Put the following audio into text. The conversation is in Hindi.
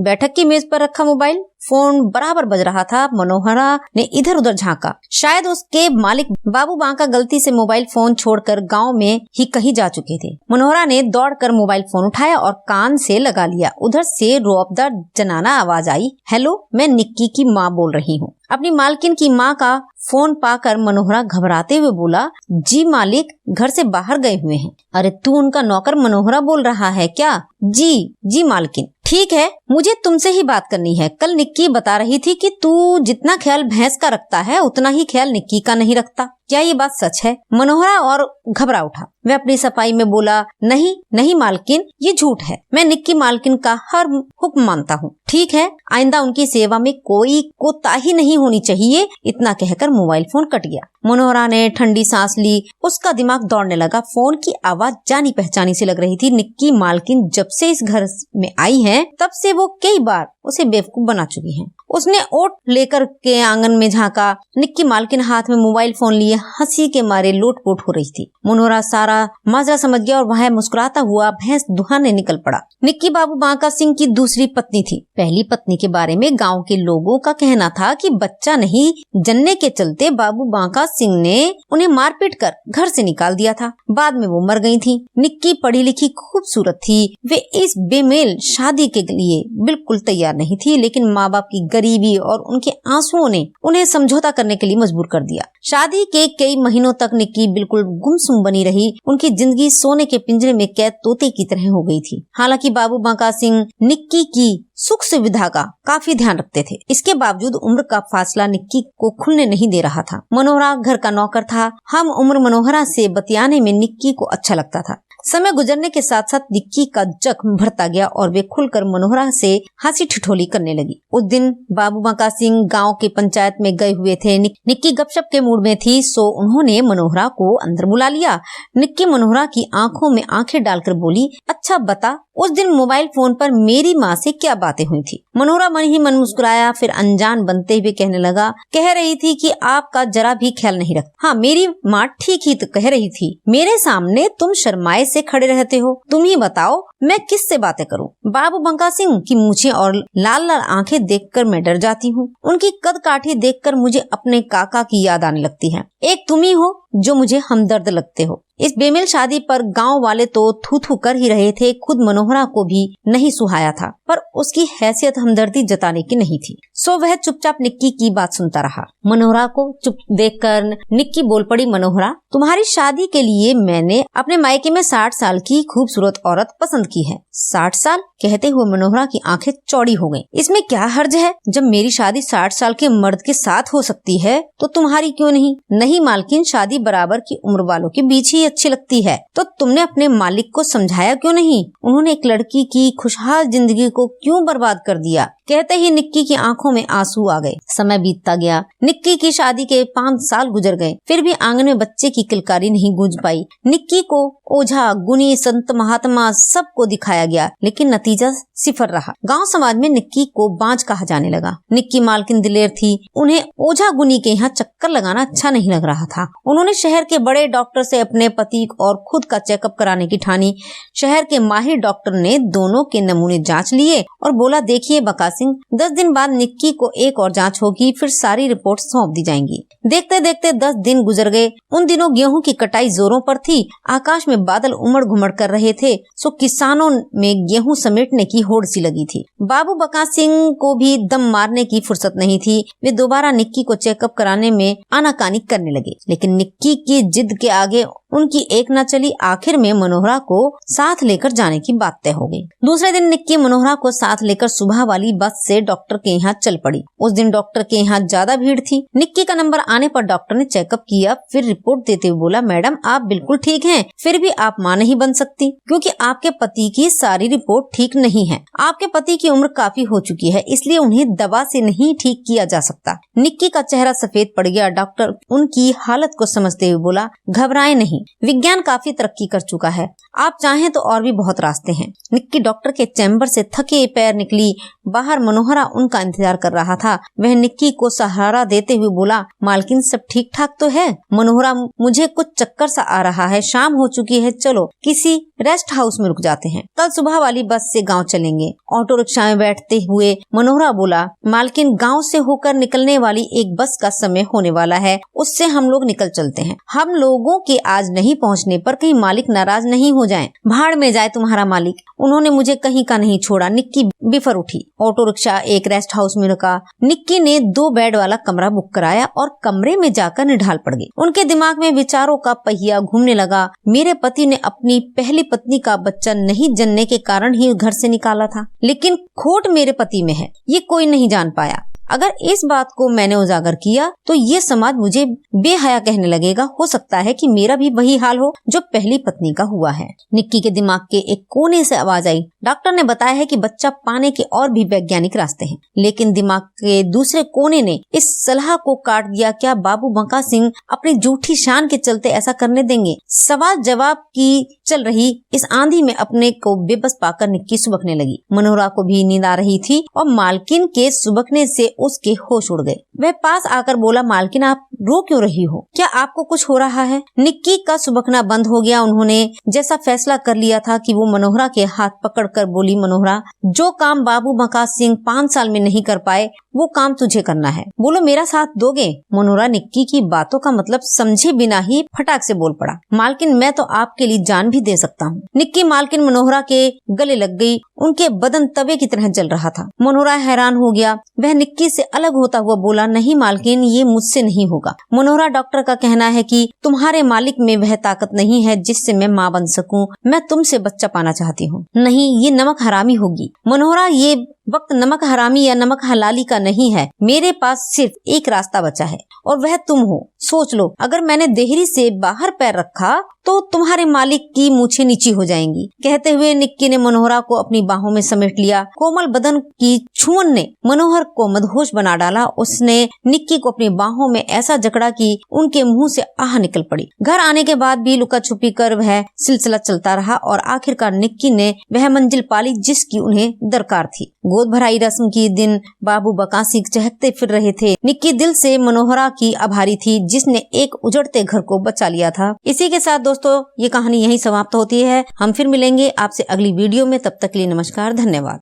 बैठक की मेज पर रखा मोबाइल फोन बराबर बज रहा था। मनोहरा ने इधर उधर झांका। शायद उसके मालिक बाबू बांका गलती से मोबाइल फोन छोड़कर गांव में ही कहीं जा चुके थे। मनोहरा ने दौड़कर मोबाइल फोन उठाया और कान से लगा लिया। उधर से रोअबदार जनाना आवाज आई, हेलो, मैं निक्की की माँ बोल रही हूँ। अपनी मालकिन की माँ का फोन पाकर मनोहरा घबराते हुए बोला, जी मालिक घर से बाहर गए हुए हैं। अरे तू उनका नौकर मनोहरा बोल रहा है क्या? जी मालकिन। ठीक है, मुझे तुमसे ही बात करनी है। कल निक्की बता रही थी कि तू जितना ख्याल भैंस का रखता है उतना ही ख्याल निक्की का नहीं रखता। क्या ये बात सच है? मनोहरा और घबरा उठा। वह अपनी सफाई में बोला, नहीं मालकिन, ये झूठ है। मैं निक्की मालकिन का हर हुक्म मानता हूँ। ठीक है, आइंदा उनकी सेवा में कोई कोताही नहीं होनी चाहिए। इतना कहकर मोबाइल फोन कट गया। मनोहरा ने ठंडी सांस ली। उसका दिमाग दौड़ने लगा। फोन की आवाज जानी पहचानी सी लग रही थी। निक्की मालकिन जब से इस घर में आई है तब से वो कई बार उसे बेवकूफ बना चुकी है। उसने ओट लेकर के आंगन में झांका। निक्की मालकिन हाथ में मोबाइल फोन लिए हंसी के मारे लोटपोट हो रही थी। मनोहरा सारा माजरा समझ गया और वह मुस्कुराता हुआ भैंस दुहाने निकल पड़ा। निक्की बाबू बांका सिंह की दूसरी पत्नी थी। पहली पत्नी के बारे में गांव के लोगों का कहना था कि बच्चा नहीं जनने के चलते बाबू बांका सिंह ने उन्हें मारपीट कर घर से निकाल दिया था। बाद में वो मर गई थी। निक्की पढ़ी लिखी खूबसूरत थी। वे इस बेमेल शादी के लिए बिल्कुल तैयार नहीं थी, लेकिन माँ बाप की गरीबी और उनके आंसुओं ने उन्हें समझौता करने के लिए मजबूर कर दिया। शादी के कई महीनों तक निक्की बिल्कुल गुमसुम बनी रही। उनकी जिंदगी सोने के पिंजरे में कैद तोते की तरह हो गई थी। हालांकि बाबू बांका सिंह निक्की की सुख सुविधा का काफी ध्यान रखते थे। इसके बावजूद उम्र का फासला निक्की को खुलने नहीं दे रहा था। मनोहरा घर का नौकर था। हम उम्र मनोहरा से बतियाने में निक्की को अच्छा लगता था। समय गुजरने के साथ साथ निक्की का जख्म भरता गया और वे खुलकर मनोहरा से हंसी ठिठोली करने लगी। उस दिन बाबू बांका सिंह गांव के पंचायत में गए हुए थे। निक्की गपशप के मूड में थी, सो उन्होंने मनोहरा को अंदर बुला लिया। निक्की मनोहरा की आंखों में आंखें डालकर बोली, अच्छा बता, उस दिन मोबाइल फोन पर मेरी माँ से क्या बातें हुई थी? मनोहरा मन ही मन मुस्कुराया, फिर अनजान बनते हुए कहने लगा, कह रही थी कि आपका जरा भी ख्याल नहीं रखता। हाँ, मेरी माँ ठीक ही तो कह रही थी। मेरे सामने तुम शर्माए से खड़े रहते हो। तुम ही बताओ मैं किस से बातें करूं? बाबू बांका सिंह की मूछें और लाल लाल आंखें देखकर मैं डर जाती हूँ। उनकी कद काठी देखकर मुझे अपने काका की याद आने लगती है। एक तुम ही हो जो मुझे हमदर्द लगते हो। इस बेमेल शादी पर गांव वाले तो थू थू कर ही रहे थे। खुद मनोहरा को भी नहीं सुहाया था, पर उसकी हैसियत हमदर्दी जताने की नहीं थी, सो वह चुपचाप निक्की की बात सुनता रहा। मनोहरा को चुप देखकर निक्की बोल पड़ी, मनोहरा, तुम्हारी शादी के लिए मैंने अपने मायके में 60 साल की खूबसूरत औरत पसंद की है। 60 साल कहते हुए मनोहरा की आंखें चौड़ी हो गईं। इसमें क्या हर्ज है? जब मेरी शादी 60 साल के मर्द के साथ हो सकती है तो तुम्हारी क्यों नहीं? नहीं मालकिन, शादी बराबर की उम्र वालों के बीच ही अच्छी लगती है। तो तुमने अपने मालिक को समझाया क्यों नहीं? उन्होंने एक लड़की की खुशहाल जिंदगी को क्यों बर्बाद कर दिया? कहते ही निक्की की आंखों में आंसू आ गए। समय बीतता गया। निक्की की शादी के 5 साल गुजर गए, फिर भी आंगन में बच्चे की किलकारी नहीं गूंज पाई। निक्की को ओझा, गुनी, संत, महात्मा सबको दिखाया गया, लेकिन नतीजा सिफर रहा। गांव समाज में निक्की को बांझ कहा जाने लगा। निक्की मालकिन दिलेर थी। उन्हें ओझा गुनी के यहाँ चक्कर लगाना अच्छा नहीं लग रहा था। उन्होंने शहर के बड़े डॉक्टर से अपने पति और खुद का चेकअप कराने की ठानी। शहर के माहिर डॉक्टर ने दोनों के नमूने जांच लिए और बोला, देखिए बका सिंह, 10 दिन बाद निक्की को एक और जांच होगी, फिर सारी रिपोर्ट सौंप दी जाएंगी। देखते देखते 10 दिन गुजर गए। उन दिनों गेहूं की कटाई जोरों पर थी। आकाश में बादल उमड़ घुमड़ कर रहे थे, सो किसानों में गेहूं समेटने की होड़ सी लगी थी। बाबू बांका सिंह को भी दम मारने की फुर्सत नहीं थी। वे दोबारा निक्की को चेकअप कराने में आनाकानी करने लगे, लेकिन निक्की की जिद के आगे उनकी एक न चली। आखिर में मनोहरा को साथ लेकर जाने की बात तय हो गई। दूसरे दिन निक्की मनोहरा को साथ लेकर सुबह वाली बस से डॉक्टर के यहाँ चल पड़ी। उस दिन डॉक्टर के यहाँ ज्यादा भीड़ थी। निक्की का नंबर आने पर डॉक्टर ने चेकअप किया, फिर रिपोर्ट देते हुए बोला, मैडम आप बिल्कुल ठीक हैं, फिर भी आप मां नहीं बन सकती, क्योंकि आपके पति की सारी रिपोर्ट ठीक नहीं है। आपके पति की उम्र काफी हो चुकी है, इसलिए उन्हें दवा से नहीं ठीक किया जा सकता। निक्की का चेहरा सफेद पड़ गया। डॉक्टर उनकी हालत को समझते हुए बोला, घबराएं नहीं, विज्ञान काफी तरक्की कर चुका है, आप चाहें तो और भी बहुत रास्ते हैं। निक्की डॉक्टर के चैम्बर से थके पैर निकली। बाहर मनोहरा उनका इंतजार कर रहा था। वह निक्की को सहारा देते हुए बोला, मालकिन सब ठीक ठाक तो है? मनोहरा, मुझे कुछ चक्कर सा आ रहा है, शाम हो चुकी है, चलो किसी रेस्ट हाउस में रुक जाते हैं, कल सुबह वाली बस से गाँव चलेंगे। ऑटो रिक्शा में बैठते हुए मनोहरा बोला, मालकिन गाँव से होकर निकलने वाली एक बस का समय होने वाला है, उससे हम लोग निकल चलते हैं। हम लोगों के आज नहीं पहुँचने पर कहीं मालिक नाराज नहीं हो जाएं। भाड़ में जाए तुम्हारा मालिक, उन्होंने मुझे कहीं का नहीं छोड़ा। निक्की बिफर उठी। ऑटो रिक्शा एक रेस्ट हाउस में रुका। निक्की ने 2 बेड वाला कमरा बुक कराया और कमरे में जाकर निढाल पड़ गई। उनके दिमाग में विचारों का पहिया घूमने लगा। मेरे पति ने अपनी पहली पत्नी का बच्चा नहीं जनने के कारण ही घर से निकाला था, लेकिन खोट मेरे पति में है, ये कोई नहीं जान पाया। अगर इस बात को मैंने उजागर किया तो ये समाज मुझे बेहया कहने लगेगा। हो सकता है कि मेरा भी वही हाल हो जो पहली पत्नी का हुआ है। निक्की के दिमाग के एक कोने से आवाज आई, डॉक्टर ने बताया है कि बच्चा पाने के और भी वैज्ञानिक रास्ते हैं। लेकिन दिमाग के दूसरे कोने ने इस सलाह को काट दिया, क्या बाबू बंका सिंह अपनी झूठी शान के चलते ऐसा करने देंगे? सवाल जवाब की चल रही इस आंधी में अपने को बेबस पाकर निक्की सुबकने लगी। मनोहरा को भी नींद आ रही थी और मालकिन के सुबकने से उसके होश उड़ गए। वह पास आकर बोला, मालकिन आप रो क्यों रही हो? क्या आपको कुछ हो रहा है? निक्की का सुबकना बंद हो गया। उन्होंने जैसा फैसला कर लिया था कि वो मनोहरा के हाथ पकड़कर बोली, मनोहरा, जो काम बाबू बंका सिंह 5 साल में नहीं कर पाए वो काम तुझे करना है। बोलो, मेरा साथ दोगे? मनोहरा निक्की की बातों का मतलब समझे बिना ही फटाक से बोल पड़ा, मालकिन मैं तो आपके लिए जान भी दे सकता हूँ। निक्की मालकिन मनोहरा के गले लग गई। उनके बदन तवे की तरह जल रहा था। मनोहरा हैरान हो गया। वह निक्की से अलग होता हुआ बोला, नहीं मालकिन, ये मुझसे नहीं होगा। मनोहरा, डॉक्टर का कहना है कि तुम्हारे मालिक में वह ताकत नहीं है जिससे मैं माँ बन सकूं। मैं तुमसे बच्चा पाना चाहती हूँ। नहीं, ये नमक हरामी होगी। मनोहरा, ये वक्त नमक हरामी या नमक हलाली का नहीं है। मेरे पास सिर्फ एक रास्ता बचा है और वह तुम हो। सोच लो, अगर मैंने देहरी से बाहर पैर रखा तो तुम्हारे मालिक की मूछें नीची हो जाएंगी। कहते हुए निक्की ने मनोहरा को अपनी बाहों में समेट लिया। कोमल बदन की छुअन ने मनोहर को मदहोश बना डाला। उसने निक्की को अपनी बाहों में ऐसा जकड़ा कि उनके मुंह से आह निकल पड़ी। घर आने के बाद भी लुका छुपी कर वह सिलसिला चलता रहा और आखिरकार निक्की ने वह मंजिल पाली जिसकी उन्हें दरकार थी। गोद भराई रस्म की दिन बाबू बंका सिंह चहकते फिर रहे थे। निक्की दिल से मनोहरा की आभारी थी जिसने एक उजड़ते घर को बचा लिया था। इसी के साथ दोस्तों ये कहानी यहीं समाप्त होती है। हम फिर मिलेंगे आपसे अगली वीडियो में। तब तक के लिए नमस्कार, धन्यवाद।